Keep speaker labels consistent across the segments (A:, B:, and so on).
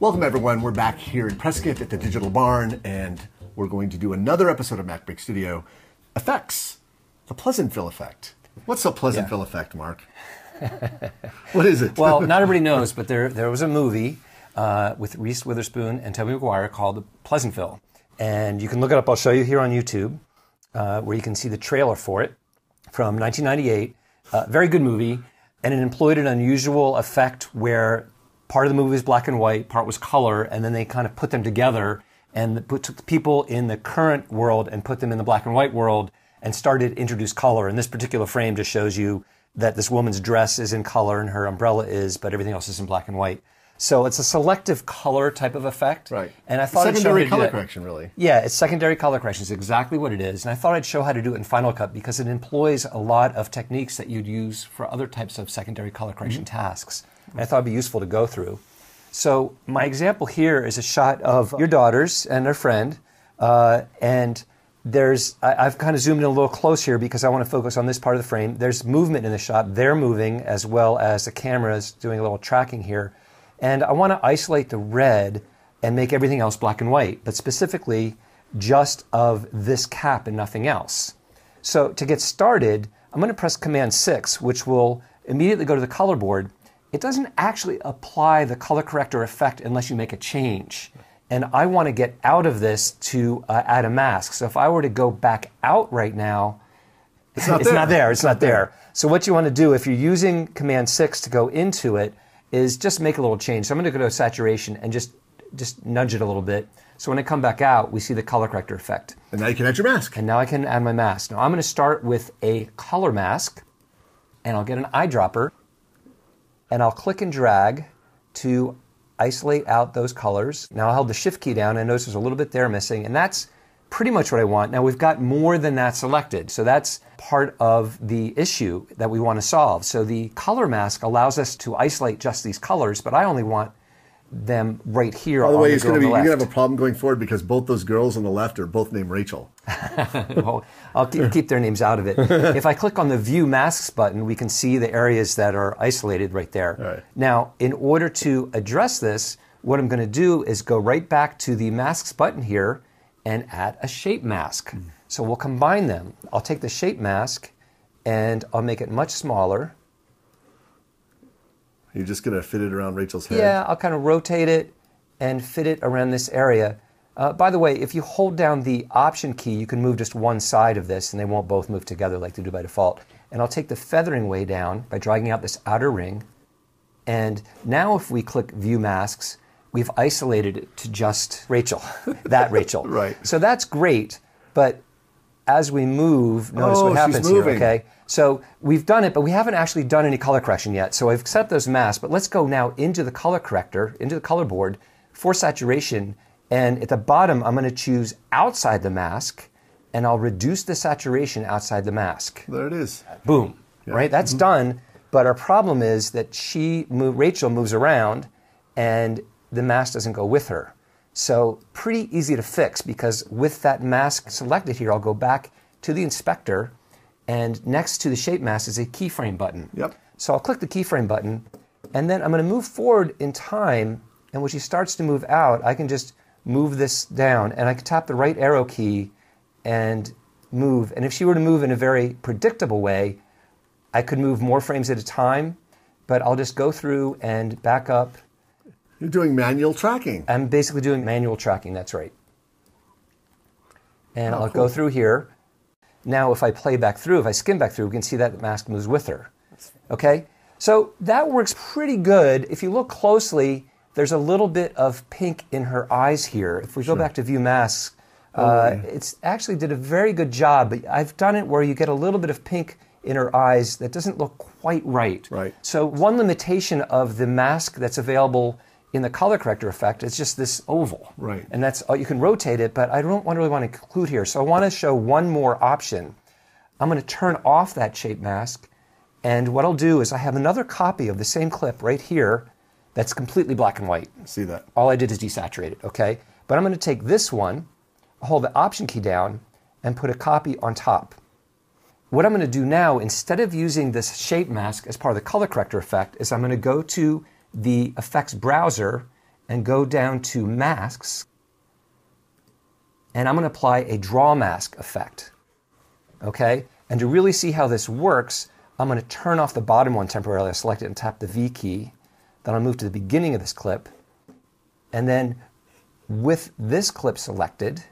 A: Welcome everyone, we're back here in Prescott at the Digital Barn, and we're going to do another episode of MacBreak Studio. Effects, the Pleasantville effect. What's the Pleasantville effect, Mark? What is it?
B: Well, not everybody knows, but there was a movie with Reese Witherspoon and Tobey Maguire called Pleasantville. And you can look it up, I'll show you here on YouTube, where you can see the trailer for it from 1998. Very good movie, and it employed an unusual effect where part of the movie was black and white, part was color, and then they kind of put them together and took the people in the current world and put them in the black and white world and started to introduce color. And this particular frame just shows you that this woman's dress is in color and her umbrella is, but everything else is in black and white. So it's a selective color type of effect.
A: Right.
B: And I thought
A: secondary color correction, really.
B: Yeah, it's secondary color correction. It's exactly what it is. And I thought I'd show how to do it in Final Cut because it employs a lot of techniques that you'd use for other types of secondary color correction tasks. And I thought it'd be useful to go through. So my example here is a shot of your daughters and their friend. And I've kind of zoomed in a little close here because I want to focus on this part of the frame. There's movement in the shot. They're moving as well as the camera's doing a little tracking here. And I want to isolate the red and make everything else black and white, but specifically just of this cap and nothing else. So to get started, I'm going to press Command 6, which will immediately go to the color board. It doesn't actually apply the color corrector effect unless you make a change. And I want to get out of this to add a mask. So if I were to go back out right now, it's not there. So what you want to do if you're using Command 6 to go into it is just make a little change. So I'm going to go to saturation and just nudge it a little bit. So when I come back out, we see the color corrector effect.
A: And now you can add your mask.
B: And now I can add my mask. Now I'm going to start with a color mask, and I'll get an eyedropper, and I'll click and drag to isolate out those colors. Now I'll hold the Shift key down, and notice there's a little bit there missing, and that's pretty much what I want. Now we've got more than that selected, so that's part of the issue that we want to solve. So the color mask allows us to isolate just these colors, but I only want them right here.
A: By the way, you're going to have a problem going forward because both those girls on the left are both named Rachel.
B: Well, I'll keep their names out of it. If I click on the View Masks button, we can see the areas that are isolated right there.
A: Right.
B: Now, in order to address this, what I'm going to do is go right back to the Masks button here and add a shape mask. So we'll combine them. I'll take the shape mask and I'll make it much smaller.
A: You're just going to fit it around Rachel's head?
B: Yeah, I'll kind of rotate it and fit it around this area. By the way, if you hold down the Option key, you can move just one side of this and they won't both move together like they do by default. And I'll take the feathering way down by dragging out this outer ring. And now if we click View Masks, we've isolated it to just Rachel, that Rachel.
A: Right.
B: So that's great, but as we move, notice what happens here, okay? So we've done it, but we haven't actually done any color correction yet. So I've set up those masks, but let's go now into the color corrector, into the color board for saturation. And at the bottom, I'm going to choose outside the mask, and I'll reduce the saturation outside the mask.
A: There it is.
B: Boom, right? That's done, but our problem is that Rachel moves around, and the mask doesn't go with her. So pretty easy to fix because with that mask selected here, I'll go back to the inspector, and next to the shape mask is a keyframe button.
A: Yep.
B: So I'll click the keyframe button, and then I'm going to move forward in time, and when she starts to move out, I can just move this down, and I can tap the right arrow key and move. And if she were to move in a very predictable way, I could move more frames at a time, but I'll just go through and back up.
A: You're doing manual tracking.
B: I'm basically doing manual tracking, that's right. And I'll go through here. Now if I play back through, if I skim back through, we can see that the mask moves with her. Okay? So that works pretty good. If you look closely, there's a little bit of pink in her eyes here. If we go back to View Masks, it's actually did a very good job, but I've done it where you get a little bit of pink in her eyes that doesn't look quite right.
A: Right.
B: So one limitation of the mask that's available in the color corrector effect, it's just this oval.
A: Right.
B: And that's you can rotate it, but I don't really want to include here. So I want to show one more option. I'm going to turn off that shape mask, and what I'll do is I have another copy of the same clip right here that's completely black and white.
A: See that?
B: All I did is desaturate it, okay? But I'm going to take this one, hold the Option key down, and put a copy on top. What I'm going to do now, instead of using this shape mask as part of the color corrector effect, is I'm going to go to the effects browser and go down to masks, and I'm going to apply a draw mask effect. Okay? And to really see how this works, I'm going to turn off the bottom one temporarily. I select it and tap the V key. Then I'll move to the beginning of this clip. And then with this clip selected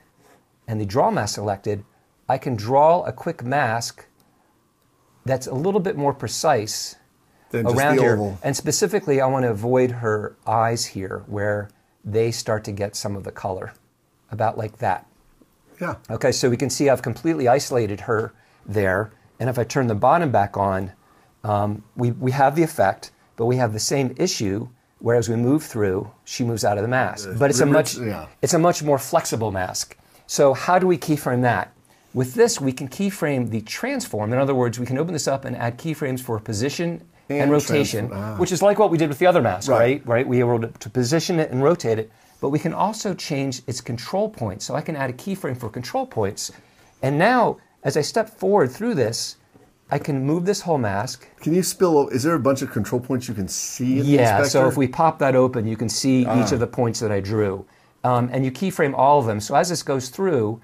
B: and the draw mask selected, I can draw a quick mask that's a little bit more precise around here. Oval. And specifically, I want to avoid her eyes here where they start to get some of the color, about like that.
A: Yeah.
B: Okay, so we can see I've completely isolated her there. And if I turn the bottom back on, we have the effect, but we have the same issue where as we move through, she moves out of the mask. But it's a much more flexible mask. So how do we keyframe that? With this, we can keyframe the transform. In other words, we can open this up and add keyframes for position and rotation, which is like what we did with the other mask, right? We were able to position it and rotate it, but we can also change its control points. So I can add a keyframe for control points. And now, as I step forward through this, I can move this whole mask.
A: Can you is there a bunch of control points you can see in the
B: inspector?
A: Yeah,
B: so if we pop that open, you can see each of the points that I drew. And you keyframe all of them. So as this goes through,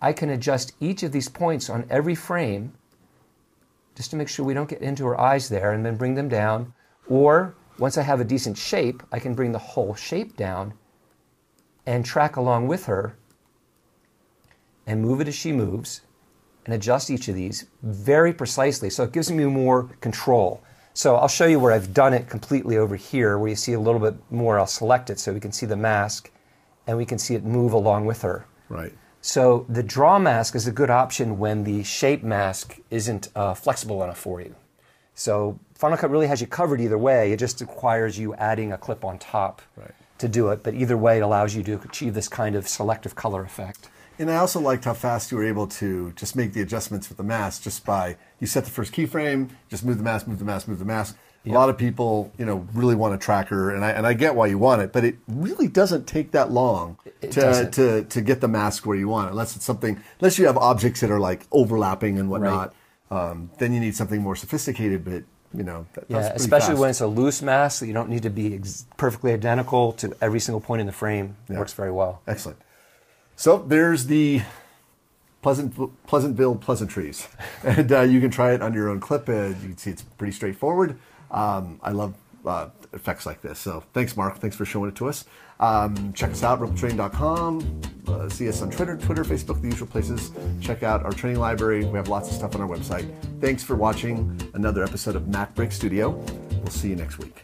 B: I can adjust each of these points on every frame just to make sure we don't get into her eyes there, and then bring them down. Or once I have a decent shape, I can bring the whole shape down and track along with her and move it as she moves and adjust each of these very precisely. So it gives me more control. So I'll show you where I've done it completely over here, where you see a little bit more. I'll select it so we can see the mask and we can see it move along with her.
A: Right.
B: So the draw mask is a good option when the shape mask isn't flexible enough for you. So Final Cut really has you covered either way. It just requires you adding a clip on top to do it. But either way, it allows you to achieve this kind of selective color effect.
A: And I also liked how fast you were able to just make the adjustments with the mask just by, you set the first keyframe, just move the mask, move the mask, move the mask. Yep. A lot of people, really want a tracker, and I get why you want it, but it really doesn't take that long to get the mask where you want it, unless you have objects that are like overlapping and whatnot. Then you need something more sophisticated, but that's
B: especially when it's a loose mask that you don't need to be perfectly identical to every single point in the frame. It works very well.
A: Excellent. So there's the Pleasantville pleasantries, and you can try it on your own clip. You can see it's pretty straightforward. I love effects like this. So thanks, Mark. Thanks for showing it to us. Check us out, rebeltraining.com. See us on Twitter, Facebook, the usual places. Check out our training library. We have lots of stuff on our website. Thanks for watching another episode of MacBreak Studio. We'll see you next week.